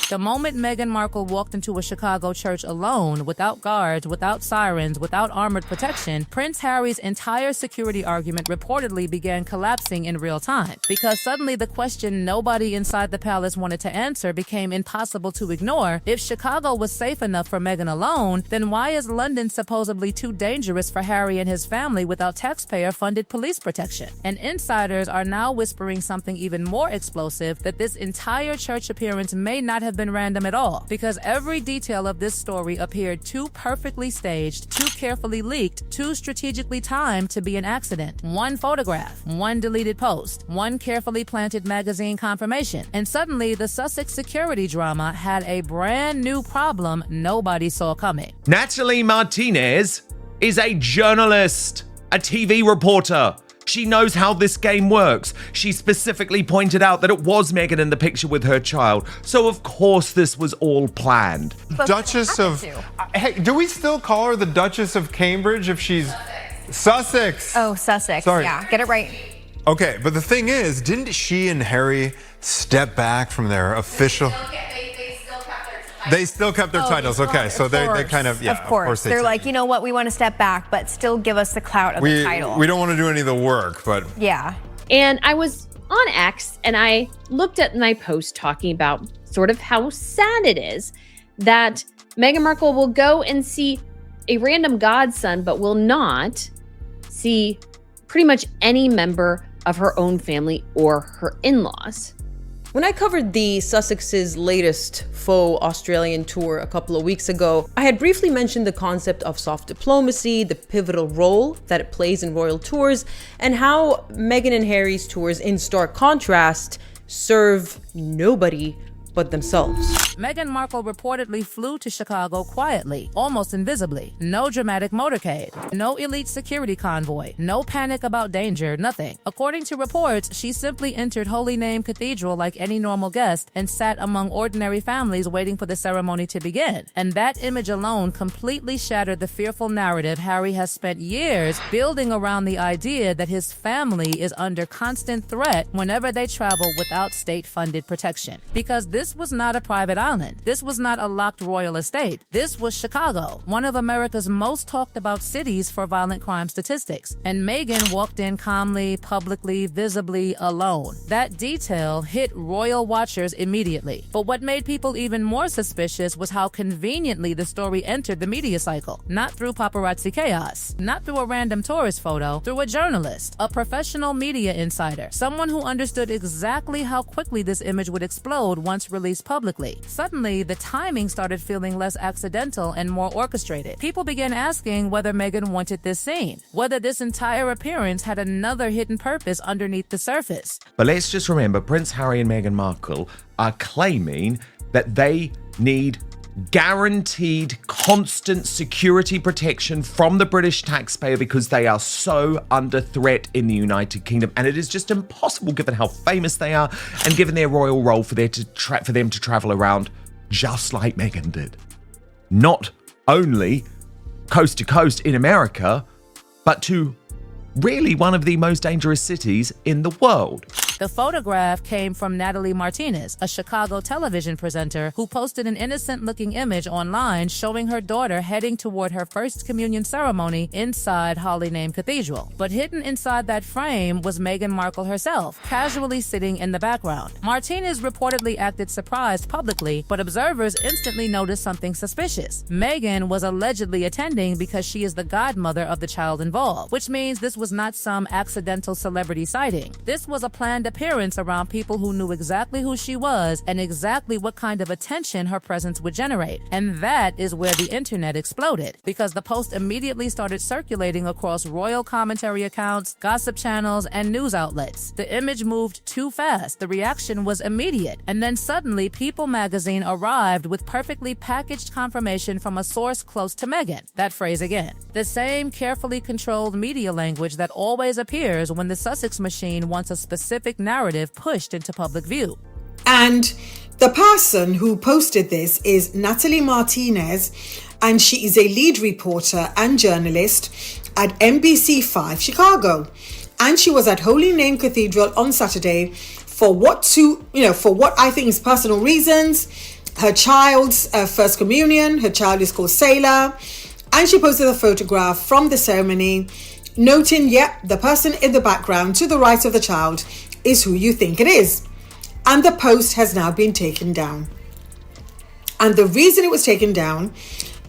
The moment Meghan Markle walked into a Chicago church alone, without guards, without sirens, without armored protection, Prince Harry's entire security argument reportedly began collapsing in real time. Because suddenly the question nobody inside the palace wanted to answer became impossible to ignore. If Chicago was safe enough for Meghan alone, then why is London supposedly too dangerous for Harry and his family without taxpayer-funded police protection? And insiders are now whispering something even more explosive, that this entire church appearance may not have been random at all, because every detail of this story appeared too perfectly staged, too carefully leaked, too strategically timed to be an accident. One photograph, one deleted post, one carefully planted magazine confirmation, and suddenly the Sussex security drama had a brand new problem nobody saw coming. Natalie Martinez is a journalist, a TV reporter. She knows how this game works. She specifically pointed out that it was Meghan in the picture with her child. So of course this was all planned. Duchess of... Hey, do we still call her the Duchess of Cambridge if she's... Sussex. Oh, Sussex. Sorry. Yeah, get it right. Okay, but the thing is, didn't she and Harry step back from their official... They still kept their titles. Okay, so they kind of, yeah, of course. They're like, you know what, we want to step back, but still give us the clout of the title. We don't want to do any of the work, but... Yeah. And I was on X and I looked at my post talking about sort of how sad it is that Meghan Markle will go and see a random godson, but will not see pretty much any member of her own family or her in-laws. When I covered the Sussexes' latest faux Australian tour a couple of weeks ago, I had briefly mentioned the concept of soft diplomacy, the pivotal role that it plays in royal tours, and how Meghan and Harry's tours, in stark contrast, serve nobody but themselves. Meghan Markle reportedly flew to Chicago quietly, almost invisibly. No dramatic motorcade, no elite security convoy, no panic about danger, nothing. According to reports, she simply entered Holy Name Cathedral like any normal guest and sat among ordinary families waiting for the ceremony to begin. And that image alone completely shattered the fearful narrative Harry has spent years building around the idea that his family is under constant threat whenever they travel without state-funded protection. Because this was not a private island. This was not a locked royal estate. This was Chicago, one of America's most talked about cities for violent crime statistics. And Meghan walked in calmly, publicly, visibly, alone. That detail hit royal watchers immediately. But what made people even more suspicious was how conveniently the story entered the media cycle. Not through paparazzi chaos, not through a random tourist photo, through a journalist, a professional media insider, someone who understood exactly how quickly this image would explode once released publicly. Suddenly, the timing started feeling less accidental and more orchestrated. People began asking whether Meghan wanted this scene, whether this entire appearance had another hidden purpose underneath the surface. But let's just remember, Prince Harry and Meghan Markle are claiming that they need guaranteed constant security protection from the British taxpayer because they are so under threat in the United Kingdom, and it is just impossible given how famous they are and given their royal role for them to travel around just like Meghan did. Not only coast to coast in America, but to really one of the most dangerous cities in the world. The photograph came from Natalie Martinez, a Chicago television presenter who posted an innocent-looking image online showing her daughter heading toward her first communion ceremony inside Holy Name Cathedral. But hidden inside that frame was Meghan Markle herself, casually sitting in the background. Martinez reportedly acted surprised publicly, but observers instantly noticed something suspicious. Meghan was allegedly attending because she is the godmother of the child involved, which means this was not some accidental celebrity sighting. This was a planned appearance around people who knew exactly who she was and exactly what kind of attention her presence would generate. And that is where the internet exploded, because the post immediately started circulating across royal commentary accounts, gossip channels, and news outlets. The image moved too fast. The reaction was immediate. And then suddenly, People magazine arrived with perfectly packaged confirmation from a source close to Meghan. That phrase again. The same carefully controlled media language that always appears when the Sussex machine wants a specific narrative pushed into public view. And the person who posted this is Natalie Martinez, and she is a lead reporter and journalist at NBC5 Chicago. And she was at Holy Name Cathedral on Saturday for what I think is personal reasons. her child's first communion. Her child is called Sailor. And she posted a photograph from the ceremony, noting, the person in the background to the right of the child is who you think it is. And the post has now been taken down. And the reason it was taken down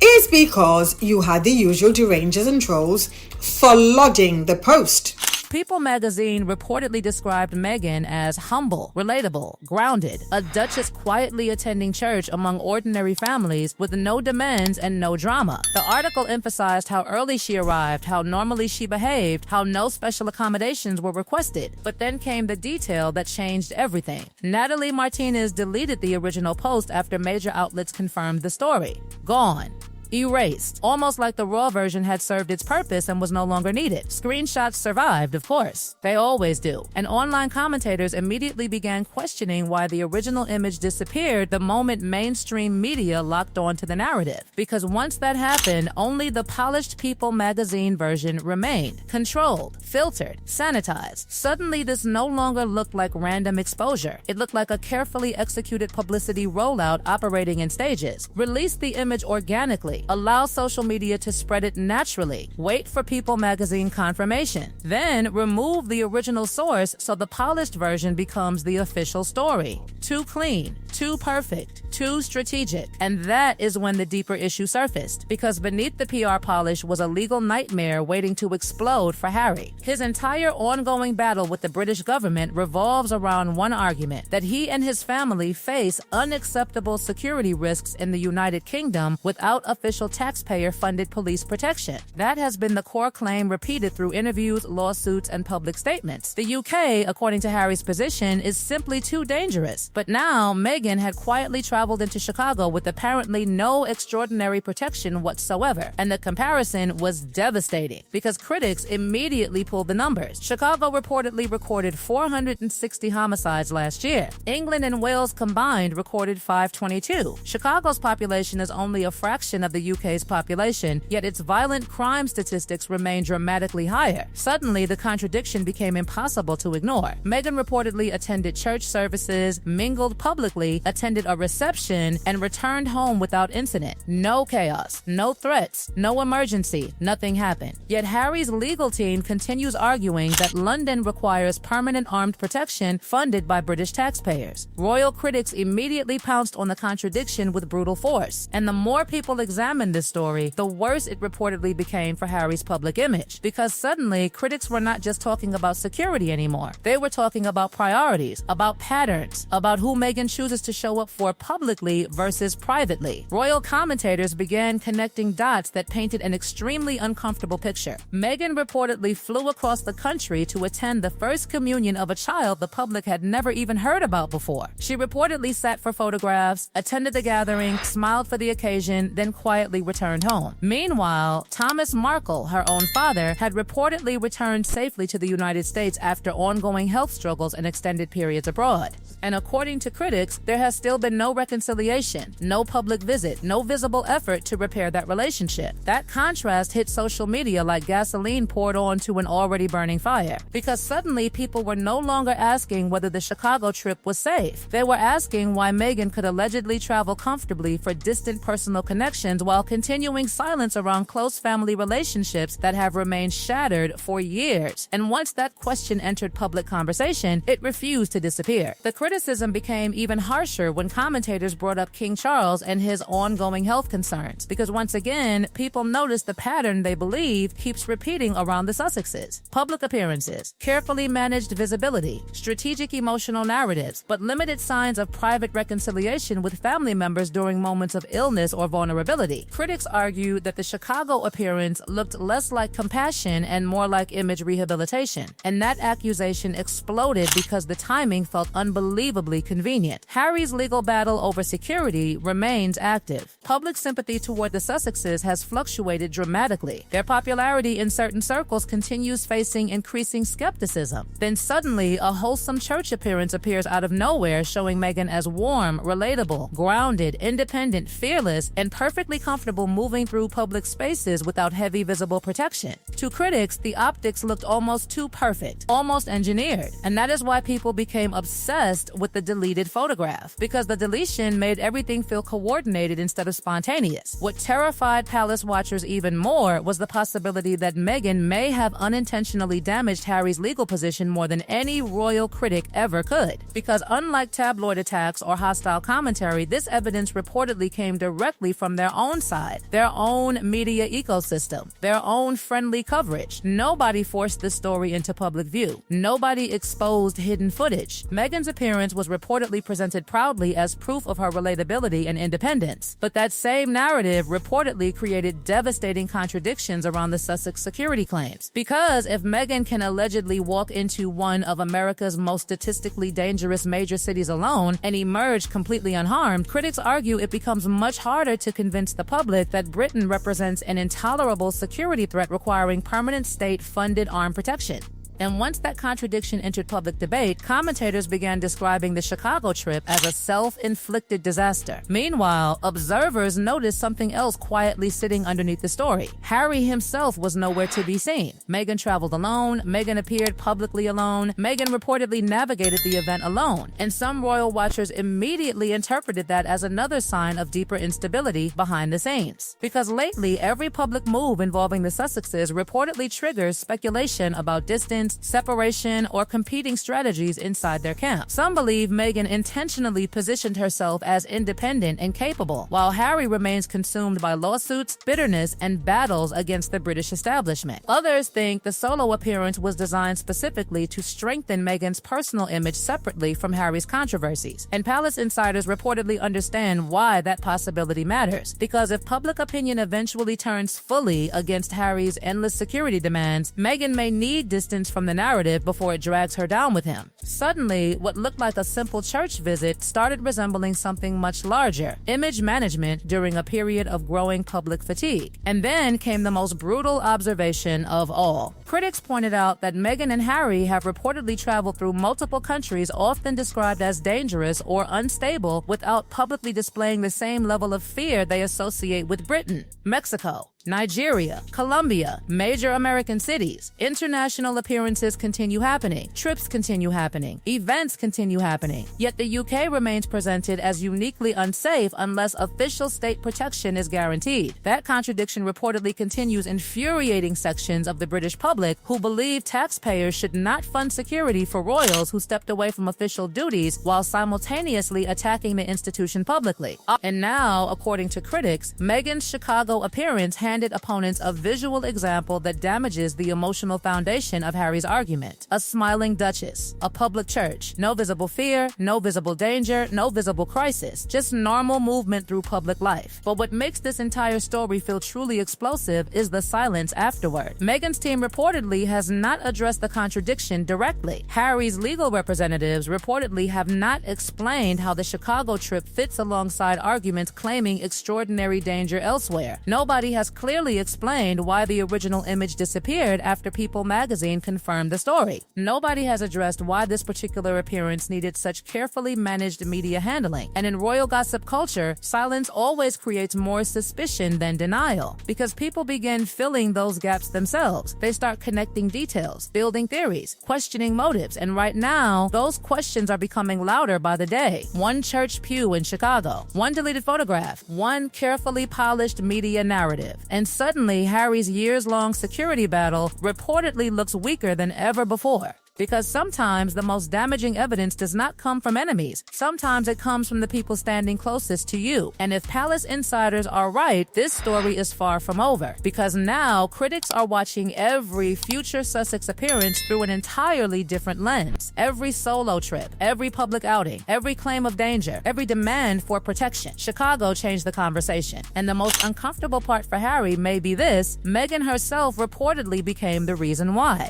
is because you had the usual derangers and trolls flooding the post. People magazine reportedly described Meghan as humble, relatable, grounded, a duchess quietly attending church among ordinary families with no demands and no drama. The article emphasized how early she arrived, how normally she behaved, how no special accommodations were requested. But then came the detail that changed everything. Natalie Martinez deleted the original post after major outlets confirmed the story. Gone. Erased, almost like the raw version had served its purpose and was no longer needed. Screenshots survived, of course. They always do. And online commentators immediately began questioning why the original image disappeared the moment mainstream media locked on to the narrative. Because once that happened, only the polished People magazine version remained. Controlled, filtered, sanitized. Suddenly, this no longer looked like random exposure. It looked like a carefully executed publicity rollout operating in stages. Release the image organically. Allow social media to spread it naturally. Wait for People magazine confirmation. Then remove the original source so the polished version becomes the official story. Too clean, too perfect, too strategic. And that is when the deeper issue surfaced. Because beneath the PR polish was a legal nightmare waiting to explode for Harry. His entire ongoing battle with the British government revolves around one argument: that he and his family face unacceptable security risks in the United Kingdom without official taxpayer-funded police protection. That has been the core claim repeated through interviews, lawsuits, and public statements. The UK, according to Harry's position, is simply too dangerous. But now, Meghan had quietly traveled into Chicago with apparently no extraordinary protection whatsoever. And the comparison was devastating because critics immediately pulled the numbers. Chicago reportedly recorded 460 homicides last year. England and Wales combined recorded 522. Chicago's population is only a fraction of the UK's population, yet its violent crime statistics remain dramatically higher. Suddenly, the contradiction became impossible to ignore. Meghan reportedly attended church services, mingled publicly, attended a reception, and returned home without incident. No chaos, no threats, no emergency, nothing happened. Yet Harry's legal team continues arguing that London requires permanent armed protection funded by British taxpayers. Royal critics immediately pounced on the contradiction with brutal force, and the more people examined this story, the worse it reportedly became for Harry's public image. Because suddenly, critics were not just talking about security anymore. They were talking about priorities, about patterns, about who Meghan chooses to show up for publicly versus privately. Royal commentators began connecting dots that painted an extremely uncomfortable picture. Meghan reportedly flew across the country to attend the first communion of a child the public had never even heard about before. She reportedly sat for photographs, attended the gathering, smiled for the occasion, then quietly returned home. Meanwhile, Thomas Markle, her own father, had reportedly returned safely to the United States after ongoing health struggles and extended periods abroad. And according to critics, there has still been no reconciliation, no public visit, no visible effort to repair that relationship. That contrast hit social media like gasoline poured onto an already burning fire. Because suddenly people were no longer asking whether the Chicago trip was safe. They were asking why Meghan could allegedly travel comfortably for distant personal connections while continuing silence around close family relationships that have remained shattered for years. And once that question entered public conversation, it refused to disappear. The criticism became even harsher when commentators brought up King Charles and his ongoing health concerns, because once again, people noticed the pattern they believe keeps repeating around the Sussexes. Public appearances, carefully managed visibility, strategic emotional narratives, but limited signs of private reconciliation with family members during moments of illness or vulnerability. Critics argue that the Chicago appearance looked less like compassion and more like image rehabilitation, and that accusation exploded because the timing felt unbelievably convenient. Harry's legal battle over security remains active. Public sympathy toward the Sussexes has fluctuated dramatically. Their popularity in certain circles continues facing increasing skepticism. Then suddenly, a wholesome church appearance appears out of nowhere, showing Meghan as warm, relatable, grounded, independent, fearless, and perfectly comfortable moving through public spaces without heavy visible protection. To critics, the optics looked almost too perfect, almost engineered, and that is why people became obsessed obsessed with the deleted photograph because the deletion made everything feel coordinated instead of spontaneous. What terrified palace watchers even more was the possibility that Meghan may have unintentionally damaged Harry's legal position more than any royal critic ever could. Because unlike tabloid attacks or hostile commentary, this evidence reportedly came directly from their own side, their own media ecosystem, their own friendly coverage. Nobody forced this story into public view. Nobody exposed hidden footage. Meghan's appearance was reportedly presented proudly as proof of her relatability and independence. But that same narrative reportedly created devastating contradictions around the Sussex security claims. Because if Meghan can allegedly walk into one of America's most statistically dangerous major cities alone and emerge completely unharmed, critics argue it becomes much harder to convince the public that Britain represents an intolerable security threat requiring permanent state-funded armed protection. And once that contradiction entered public debate, commentators began describing the Chicago trip as a self-inflicted disaster. Meanwhile, observers noticed something else quietly sitting underneath the story. Harry himself was nowhere to be seen. Meghan traveled alone. Meghan appeared publicly alone. Meghan reportedly navigated the event alone. And some royal watchers immediately interpreted that as another sign of deeper instability behind the scenes. Because lately, every public move involving the Sussexes reportedly triggers speculation about distance, separation, or competing strategies inside their camp. Some believe Meghan intentionally positioned herself as independent and capable, while Harry remains consumed by lawsuits, bitterness, and battles against the British establishment. Others think the solo appearance was designed specifically to strengthen Meghan's personal image separately from Harry's controversies. And palace insiders reportedly understand why that possibility matters, because if public opinion eventually turns fully against Harry's endless security demands, Meghan may need distance from the narrative before it drags her down with him. Suddenly, what looked like a simple church visit started resembling something much larger: image management during a period of growing public fatigue. And then came the most brutal observation of all. Critics pointed out that Meghan and Harry have reportedly traveled through multiple countries often described as dangerous or unstable without publicly displaying the same level of fear they associate with Britain. Mexico, Nigeria, Colombia, major American cities. International appearances continue happening. Trips continue happening. Events continue happening. Yet the UK remains presented as uniquely unsafe unless official state protection is guaranteed. That contradiction reportedly continues infuriating sections of the British public who believe taxpayers should not fund security for royals who stepped away from official duties while simultaneously attacking the institution publicly. And now, according to critics, Meghan's Chicago appearance handed opponents a visual example that damages the emotional foundation of Harry's argument. A smiling duchess, a public church, no visible fear, no visible danger, no visible crisis, just normal movement through public life. But what makes this entire story feel truly explosive is the silence afterward. Meghan's team reportedly has not addressed the contradiction directly. Harry's legal representatives reportedly have not explained how the Chicago trip fits alongside arguments claiming extraordinary danger elsewhere. Nobody has clearly explained why the original image disappeared after People magazine confirmed the story. Nobody has addressed why this particular appearance needed such carefully managed media handling. And in royal gossip culture, silence always creates more suspicion than denial, because people begin filling those gaps themselves. They start connecting details, building theories, questioning motives, and right now, those questions are becoming louder by the day. One church pew in Chicago, one deleted photograph, one carefully polished media narrative. And suddenly, Harry's years-long security battle reportedly looks weaker than ever before. Because sometimes the most damaging evidence does not come from enemies. Sometimes it comes from the people standing closest to you. And if palace insiders are right, this story is far from over. Because now critics are watching every future Sussex appearance through an entirely different lens. Every solo trip, every public outing, every claim of danger, every demand for protection. Chicago changed the conversation. And the most uncomfortable part for Harry may be this: Meghan herself reportedly became the reason why.